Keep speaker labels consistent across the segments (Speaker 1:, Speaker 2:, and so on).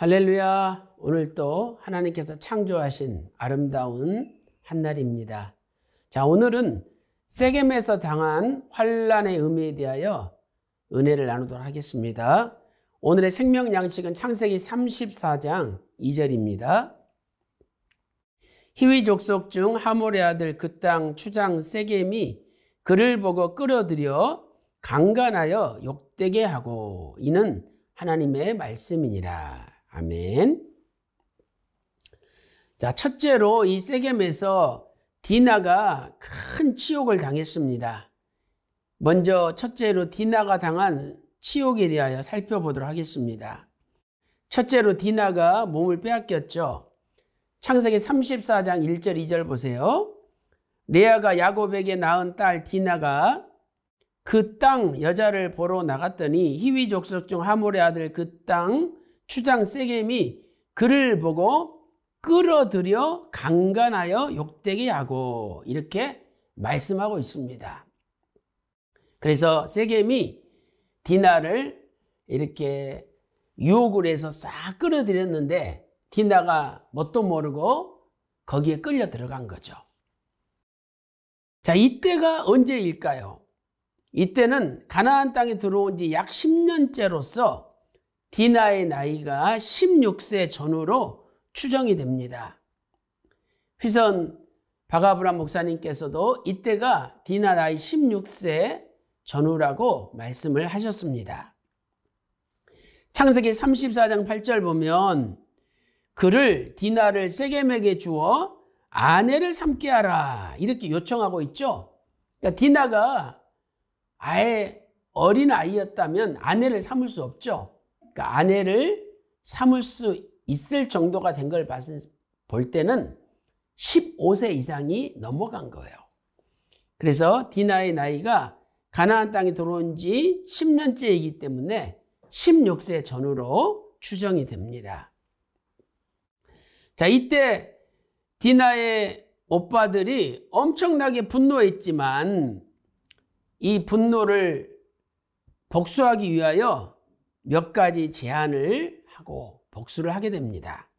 Speaker 1: 할렐루야. 오늘 또 하나님께서 창조하신 아름다운 한날입니다. 자, 오늘은 세겜에서 당한 환난의 의미에 대하여 은혜를 나누도록 하겠습니다. 오늘의 생명 양식은 창세기 34장 2절입니다. 히위 족속 중 하몰의 아들 그 땅 추장 세겜이 그를 보고 끌어들여 강간하여 욕되게 하고 이는 하나님의 말씀이니라. 아멘. 자, 첫째로 이 세겜에서 디나가 큰 치욕을 당했습니다. 먼저 첫째로 디나가 당한 치욕에 대하여 살펴보도록 하겠습니다. 첫째로 디나가 몸을 빼앗겼죠. 창세기 34장 1절 2절 보세요. 레아가 야곱에게 낳은 딸 디나가 그 땅 여자를 보러 나갔더니 히위 족속 중 하몰의 아들 그 땅 추장 세겜이 그를 보고 끌어들여 강간하여 욕되게 하고 이렇게 말씀하고 있습니다. 그래서 세겜이 디나를 이렇게 유혹을 해서 싹 끌어들였는데 디나가 뭣도 모르고 거기에 끌려 들어간 거죠. 자, 이때가 언제일까요? 이때는 가나안 땅에 들어온 지 약 10년째로서 디나의 나이가 16세 전후로 추정이 됩니다. 휘선 박아브람 목사님께서도 이때가 디나 나이 16세 전후라고 말씀을 하셨습니다. 창세기 34장 8절 보면 그를 디나를 세겜에게 주어 아내를 삼게 하라 이렇게 요청하고 있죠. 그러니까 디나가 아예 어린 아이였다면 아내를 삼을 수 없죠. 그러니까 아내를 삼을 수 있을 정도가 된 걸 볼 때는 15세 이상이 넘어간 거예요. 그래서 디나의 나이가 가나안 땅에 들어온 지 10년째이기 때문에 16세 전후로 추정이 됩니다. 자, 이때 디나의 오빠들이 엄청나게 분노했지만 이 분노를 복수하기 위하여 몇 가지 제안을 하고 복수를 하게 됩니다.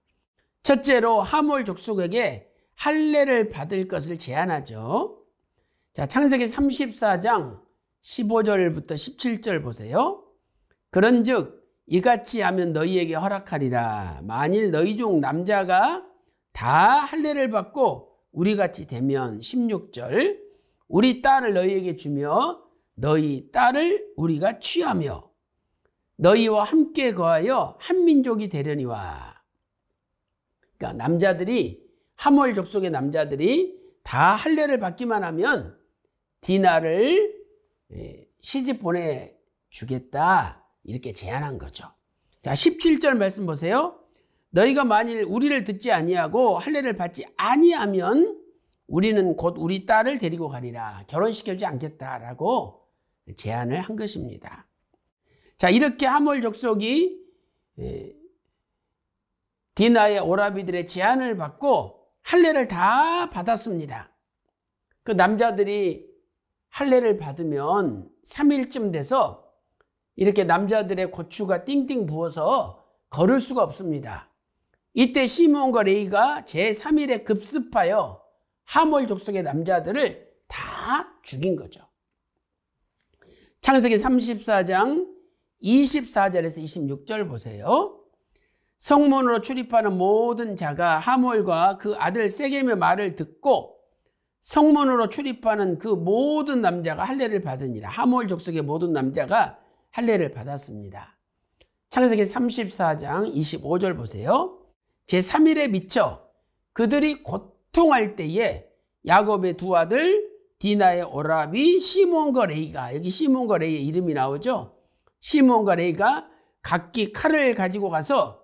Speaker 1: 첫째로 하몰 족속에게 할례를 받을 것을 제안하죠. 자, 창세기 34장 15절부터 17절 보세요. 그런즉 이같이 하면 너희에게 허락하리라. 만일 너희 중 남자가 다 할례를 받고 우리같이 되면 16절 우리 딸을 너희에게 주며 너희 딸을 우리가 취하며 너희와 함께 거하여 한 민족이 되려니와. 그러니까 남자들이 하몰 족속의 남자들이 다 할례를 받기만 하면 디나를 시집 보내주겠다 이렇게 제안한 거죠. 자, 17절 말씀 보세요. 너희가 만일 우리를 듣지 아니하고 할례를 받지 아니하면 우리는 곧 우리 딸을 데리고 가리라. 결혼시켜주지 않겠다라고 제안을 한 것입니다. 자, 이렇게 하몰 족속이 디나의 오라비들의 제안을 받고 할례를 다 받았습니다. 그 남자들이 할례를 받으면 3일쯤 돼서 이렇게 남자들의 고추가 띵띵 부어서 걸을 수가 없습니다. 이때 시몬과 레위가 제3일에 급습하여 하몰 족속의 남자들을 다 죽인 거죠. 창세기 34장 24절에서 26절 보세요. 성문으로 출입하는 모든 자가 하몰과 그 아들 세겜의 말을 듣고 성문으로 출입하는 그 모든 남자가 할례를 받으니라. 하몰 족속의 모든 남자가 할례를 받았습니다. 창세기 34장 25절 보세요. 제3일에 미쳐 그들이 고통할 때에 야곱의 두 아들 디나의 오라비 시몬과 레이가, 여기 시몬과 레이의 이름이 나오죠. 시몬과 레이가 각기 칼을 가지고 가서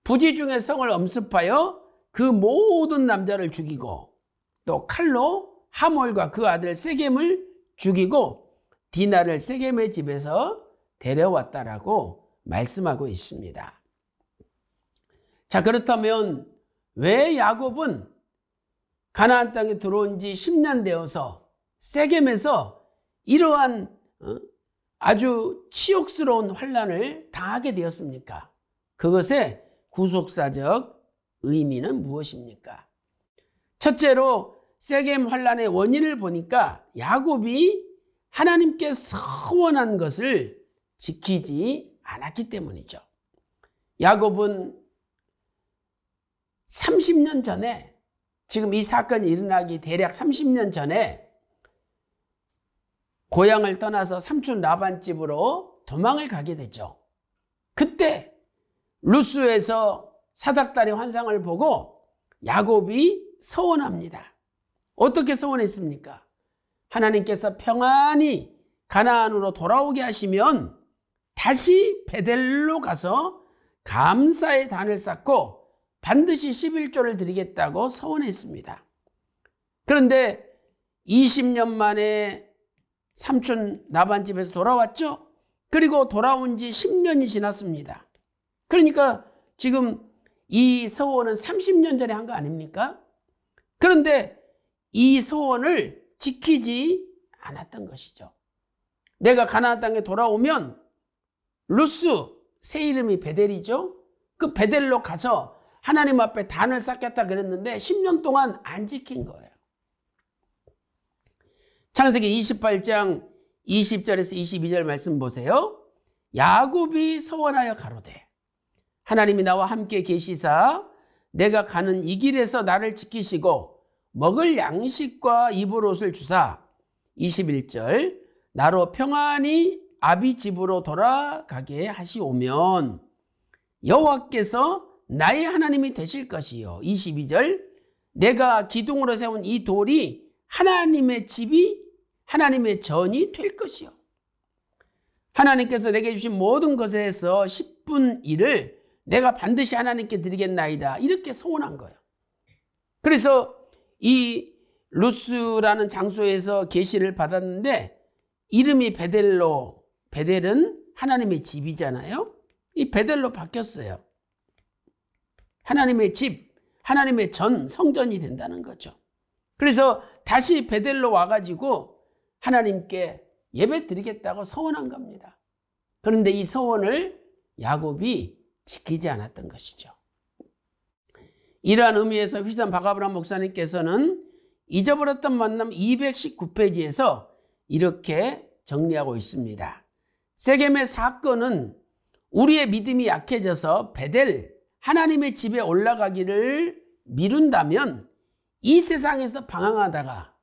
Speaker 1: 부지 중의 성을 엄습하여 그 모든 남자를 죽이고 또 칼로 하몰과 그 아들 세겜을 죽이고 디나를 세겜의 집에서 데려왔다라고 말씀하고 있습니다. 자, 그렇다면 왜 야곱은 가나안 땅에 들어온 지 10년 되어서 세겜에서 이러한 아주 치욕스러운 환난을 당하게 되었습니까? 그것에 구속사적 의미는 무엇입니까? 첫째로 세겜 환란의 원인을 보니까 야곱이 하나님께 서원한 것을 지키지 않았기 때문이죠. 야곱은 30년 전에, 지금 이 사건이 일어나기 대략 30년 전에 고향을 떠나서 삼촌 라반 집으로 도망을 가게 되죠. 그때 루스에서 사닥다리 환상을 보고 야곱이 서원합니다. 어떻게 서원했습니까? 하나님께서 평안히 가나안으로 돌아오게 하시면 다시 베델로 가서 감사의 단을 쌓고 반드시 11조를 드리겠다고 서원했습니다. 그런데 20년 만에 삼촌 라반 집에서 돌아왔죠. 그리고 돌아온 지 10년이 지났습니다. 그러니까 지금 이 서원은 30년 전에 한 거 아닙니까? 그런데 이 서원을 지키지 않았던 것이죠. 내가 가나안 땅에 돌아오면 루스, 새 이름이 베델이죠. 그 베델로 가서 하나님 앞에 단을 쌓겠다 그랬는데 10년 동안 안 지킨 거예요. 창세기 28장 20절에서 22절 말씀 보세요. 야곱이 서원하여 가로되 하나님이 나와 함께 계시사 내가 가는 이 길에서 나를 지키시고 먹을 양식과 입을 옷을 주사 21절 나로 평안히 아비 집으로 돌아가게 하시오면 여호와께서 나의 하나님이 되실 것이요 22절 내가 기둥으로 세운 이 돌이 하나님의 집이 하나님의 전이 될 것이요 하나님께서 내게 주신 모든 것에서 10분 1을 내가 반드시 하나님께 드리겠나이다 이렇게 서원한 거예요. 그래서 이 루스라는 장소에서 계시를 받았는데 이름이 베델로, 베델은 하나님의 집이잖아요. 이 베델로 바뀌었어요. 하나님의 집, 하나님의 전, 성전이 된다는 거죠. 그래서 다시 베델로 와가지고 하나님께 예배 드리겠다고 서원한 겁니다. 그런데 이 서원을 야곱이 지키지 않았던 것이죠. 이러한 의미에서 휘산 박아브람 목사님께서는 잊어버렸던 만남 219페이지에서 이렇게 정리하고 있습니다. 세겜의 사건은 우리의 믿음이 약해져서 베델 하나님의 집에 올라가기를 미룬다면 이 세상에서 방황하다가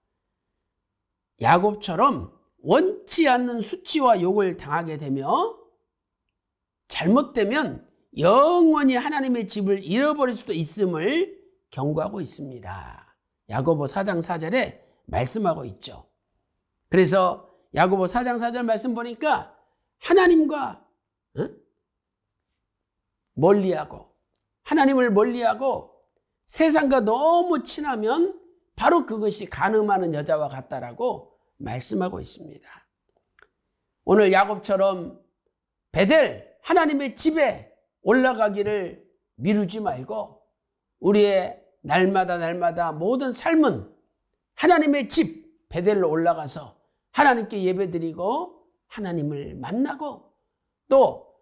Speaker 1: 야곱처럼 원치 않는 수치와 욕을 당하게 되며 잘못되면 영원히 하나님의 집을 잃어버릴 수도 있음을 경고하고 있습니다. 야고보 4장 4절에 말씀하고 있죠. 그래서 야고보 4장 4절 말씀 보니까 하나님과 멀리하고 하나님을 멀리하고 세상과 너무 친하면 바로 그것이 간음하는 여자와 같다라고 말씀하고 있습니다. 오늘 야곱처럼 베델 하나님의 집에 올라가기를 미루지 말고 우리의 날마다 모든 삶은 하나님의 집 베델로 올라가서 하나님께 예배드리고 하나님을 만나고 또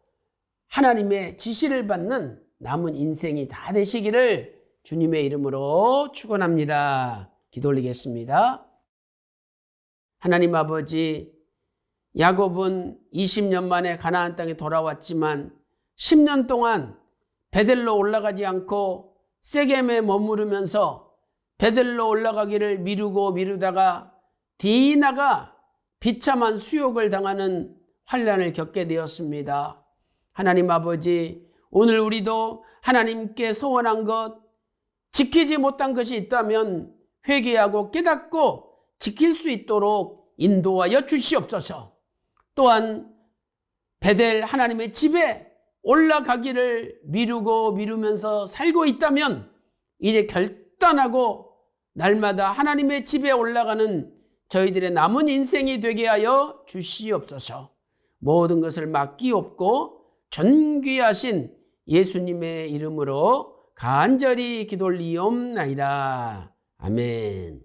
Speaker 1: 하나님의 지시를 받는 남은 인생이 다 되시기를 주님의 이름으로 축원합니다. 기도 올리겠습니다. 하나님 아버지, 야곱은 20년 만에 가나안 땅에 돌아왔지만 10년 동안 베델로 올라가지 않고 세겜에 머무르면서 베델로 올라가기를 미루다가 디나가 비참한 수욕을 당하는 환난을 겪게 되었습니다. 하나님 아버지, 오늘 우리도 하나님께 서원한 것, 지키지 못한 것이 있다면 회개하고 깨닫고 지킬 수 있도록 인도하여 주시옵소서. 또한 베델 하나님의 집에 올라가기를 미루면서 살고 있다면 이제 결단하고 날마다 하나님의 집에 올라가는 저희들의 남은 인생이 되게 하여 주시옵소서. 모든 것을 맡기옵고 존귀하신 예수님의 이름으로 간절히 기도 올리옵나이다. 아멘.